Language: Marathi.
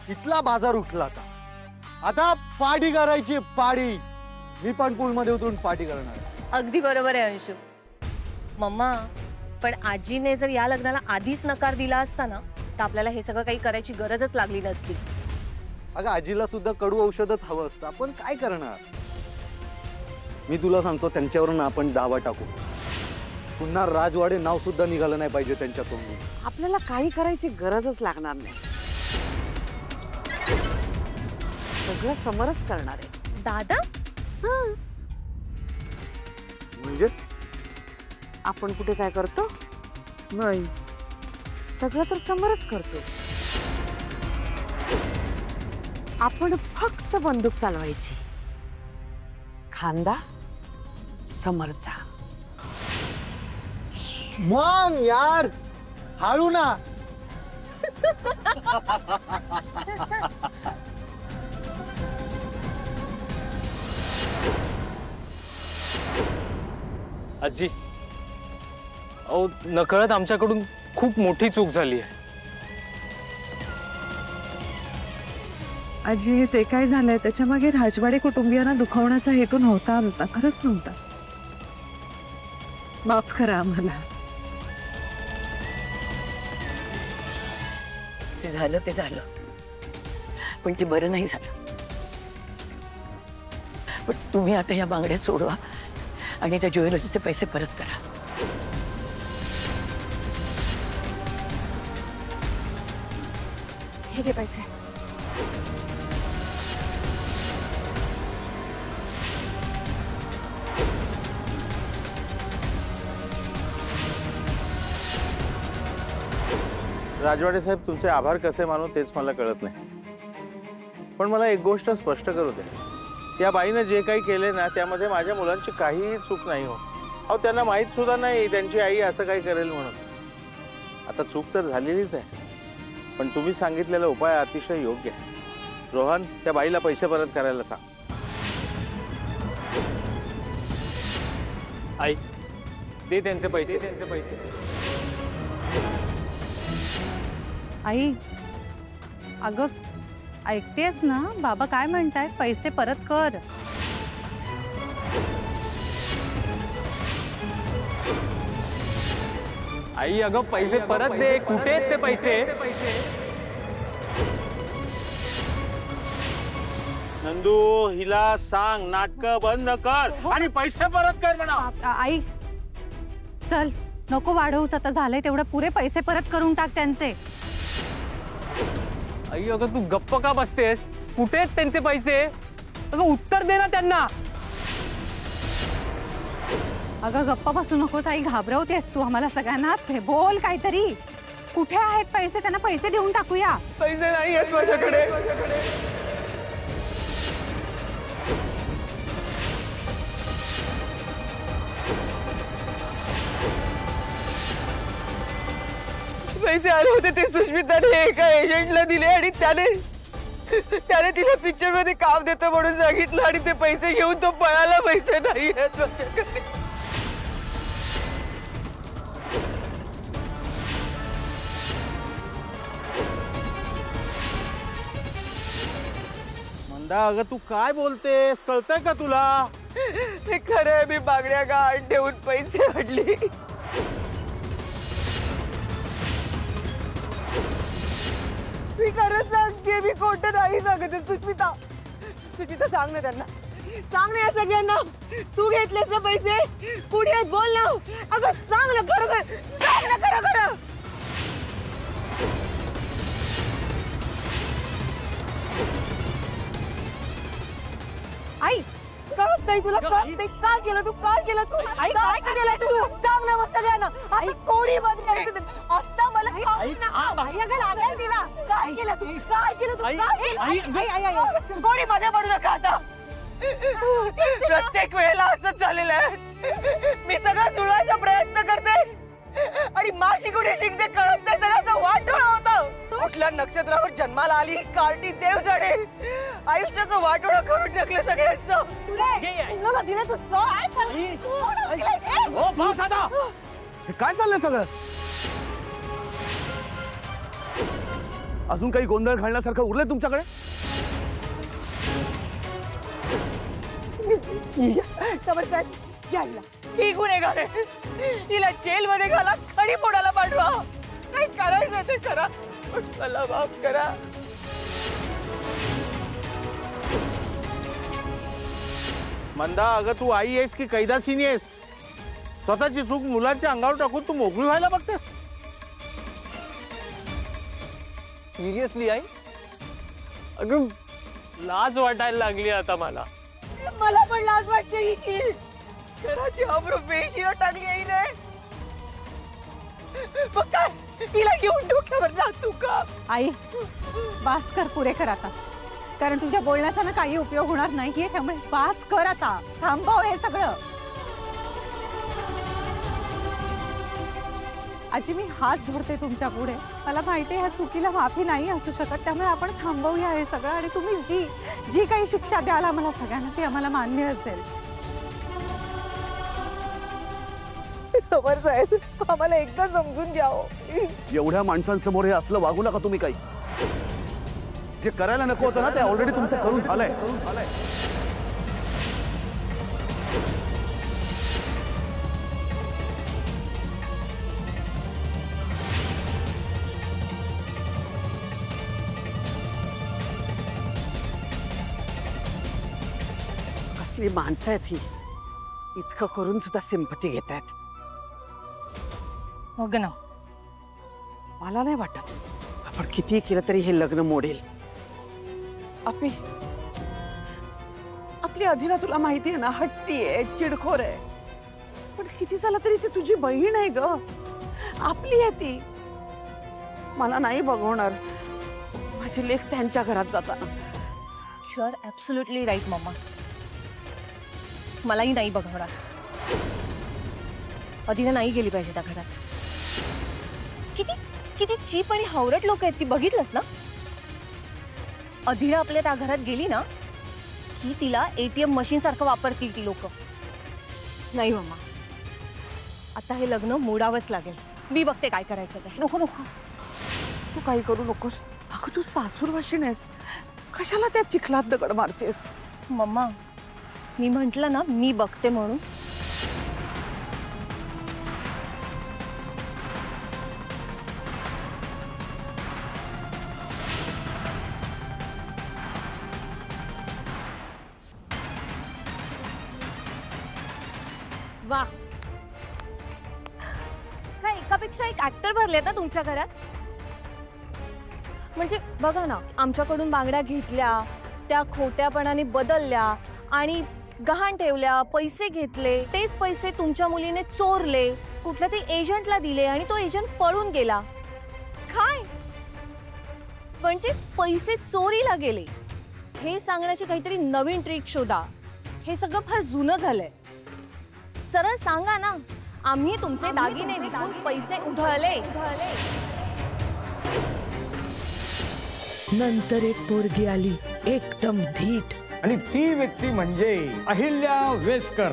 इथला बाजार उठला आता पार्टी करायची पार्टी। मी पण पूल मध्ये उतरून पार्टी करणार। अगदी बरोबर आहे अंशू। मम्मा पण आजीने जर या लग्नाला आधीच नकार दिला असता ना तर आपल्याला हे सगळं काही करायची गरजच लागली नसती। अगं आजीला सुद्धा कडू औषधच हवं असतं, आपण काय करणार? मी तुला सांगतो त्यांच्यावरून आपण दावा टाकू, पुन्हा राजवाडे नाव सुद्धा निघालं नाही पाहिजे त्यांच्या तोंडून। आपल्याला काही करायची गरजच लागणार नाही, सगळं समरच करणार आहे। दादा म्हणजे आपण कुठे काय करतो? नाही, सगळं तर समरच करतो। आपण फक्त बंदूक चालवायची, खांदा समरचा। मग यार हाळू ना। आजी, अहो नकळत आमच्याकडून खूप मोठी चूक झाली आहे। आजी हे जे काय झालंय त्याच्या मागे राजवाडे कुटुंबियांना दुखवण्याचा हेतू नव्हता आमचा, खरंच नव्हता। माफ करा आम्हाला। ते झालं ते झालं, पण ते बरं नाही झालं। पण तुम्ही आता या बांगड्या सोडवा आणि त्या ज्वेलरीचे पैसे परत करा। हे घे पैसे। राजवाडे साहेब, तुमचे आभार कसे मानू तेच मला कळत नाही, पण मला एक गोष्ट स्पष्ट करू दे, त्या बाईने जे काही केले ना त्यामध्ये माझ्या मुलांची काहीही चूक नाही हो। अहो त्यांना माहित सुद्धा नाही त्यांची आई असं काही करेल म्हणून। आता चूक तर झालेलीच आहे, पण तुम्ही सांगितलेला उपाय अतिशय योग्य आहे। रोहन, त्या बाईला पैसे परत करायला सांग। आई दे त्यांचे पैसे। आई अगं ऐकतेस ना, बाबा काय म्हणतायत, पैसे परत कर। आई अगं पैसे परत दे, कुठे आहेत ते पैसे? नंदू, हिला सांग नाटक बंद कर आणि पैसे परत कर म्हणा। आई चल, नको वाढवूस, आता झालंय तेवढं पुरे, पैसे परत करून टाक त्यांचे। आई अगं तू गप्प का बसतेस? कुठे आहेत त्यांचे पैसे? अगं उत्तर दे ना त्यांना। अगं गप्पा बसू नकोस आई, घाबरवतेस तू आम्हाला सगळ्यांना। ते बोल काहीतरी, कुठे आहेत पैसे? त्यांना पैसे देऊन टाकूया। पैसे नाही आहेत माझ्याकडे। पैसे आले होते ते सुष्मिताने एका एजंटला दिले आणि त्याने तिला पिक्चर मध्ये काम देतो म्हणून सांगितलं आणि ते पैसे घेऊन तो पळाला। पैसे नाही आहेत माझ्याकडे। मंदा, अगं तू काय बोलतेस? कळतंय का तुला? हे खरं आहे, मी बांगड्या गहाण ठेवून पैसे आणले। मी खरंच सांगते, मी खोटं नाही सांगते। सुष्मिता सांग ना त्यांना, सांग ना या सगळ्यांना, तू घेतलेस ना पैसे? कुठे आहेत बोल ना। अगं सांग ना, खरं सांग ना, खरं। आई कळत नाही तुला? कळत नाही का केलं तू? काय केलं तू? आई काय केलंय तू? सांग ना मग सगळ्यांना। आता कोणी बदलायचं? आता मला लागेल तिला। काय केलं तू? काय केलं तू? कोणी मध्ये पडू नका आता। प्रत्येक वेळेला असंच झालेलं आहे। मी सगळं जुळवायचा प्रयत्न करते आणि माशी कुठे शिंकते कळत नाही। सगळ्याचं वाटोळं होतं। कुठल्या नक्षत्रावर जन्माला आली कार्टी देव जाणे, आयुष्याचं वाटोळं करून टाकलं सगळ्यांचं। तुला दिलं तू काय चाललंय सगळं? अजून काही गोंधळ घालण्यासारखं उरलंय तुमच्याकडे? समर्थ साहेब यायला ही गुन्हेगार आहे. हिला जेल मध्ये घाला, खडी पोडायला पाठवा. काय करायचं ते करा, पण मला माफ करा. मंदा, अगं तू आई आहेस की कैदासीनी आहेस? स्वतःची चूक मुलांच्या अंगावर टाकून तू मोकळी व्हायला बघतेस? सिरियसली आई? अगं लाज वाटायला लागली आता मला. मला पण लाज वाटते हिची. घराची अब्रू बेशीवर टाकली आहे रे. मग काय तिला घेऊन डोक्यावर नाचू का? आई बास कर, पुरे कर आता, कारण तुझ्या बोलण्याचा ना काही उपयोग होणार नाहीये. त्यामुळे बास कर आता, थांबव हे सगळं. आजी मी हात जोडते तुमच्या पुढे. मला माहिती आहे ह्या चुकीला माफी नाही असू शकत, त्यामुळे आपण थांबवूया हे सगळं. आणि तुम्ही जी काही शिक्षा द्याल आम्हाला सगळ्यांना ती आम्हाला मान्य असेल. समर साहेब आम्हाला एकदा समजून घ्या. एवढ्या माणसांसमोर हे असलं वागू नका तुम्ही. काही जे करायला नको होतं ना ते ऑलरेडी तुमचं करून झालंय. कसली माणसं आहेत ही, इतकं करून सुद्धा सिंपती घेत आहेत. मग ना मला नाही वाटत आपण किती केलं तरी हे लग्न मोडेल. आपली अधीना तुला माहिती आहे ना, हट्टी आहे, चिडखोर आहे, पण किती झालं तरी ती तुझी बहीण आहे ग, आपली आहे ती. मला नाही बघवणार माझी लेक त्यांच्या घरात जाताना. You are absolutely right mamma. मलाही नाही बघवणार. अधीना नाही गेली पाहिजे त्या घरात. किती किती चीप आणि हावरट लोक आहेत ती, बघितलंस ना? अधीरा आपल्या त्या घरात गेली ना की तिला ATM मशीन सारखं वापरतील ती लोक. नाही मम्मा, आता हे लग्न मोडावंच लागेल. मी बघते काय करायचं ते. नको नको, तू काही करू नकोस. अगं तू सासूरवाशीण आहेस, कशाला त्या चिखलात दगड मारतेस? मम्मा मी म्हंटल ना मी बघते म्हणून. वा, काय एकापेक्षा एक ऍक्टर भरले ना तुमच्या घरात. म्हणजे बघा ना, आमच्याकडून बांगड्या घेतल्या, त्या खोट्यापणाने बदलल्या आणि गहाण ठेवल्या, पैसे घेतले, तेच पैसे तुमच्या मुलीने चोरले, कुठल्या ते एजंटला दिले आणि तो एजंट पळून गेला. काय म्हणजे पैसे चोरीला गेले हे सांगण्याची काहीतरी नवीन ट्रिक शोधा. हे सगळं फार जुनं झालंय. सरळ सांगा ना, आम्ही तुमचे दागिने विकून पैसे उधळले. नंतर एक पोरगी आली, एकदम धीट, आणि ती व्यक्ती म्हणजे अहिल्या वेसकर.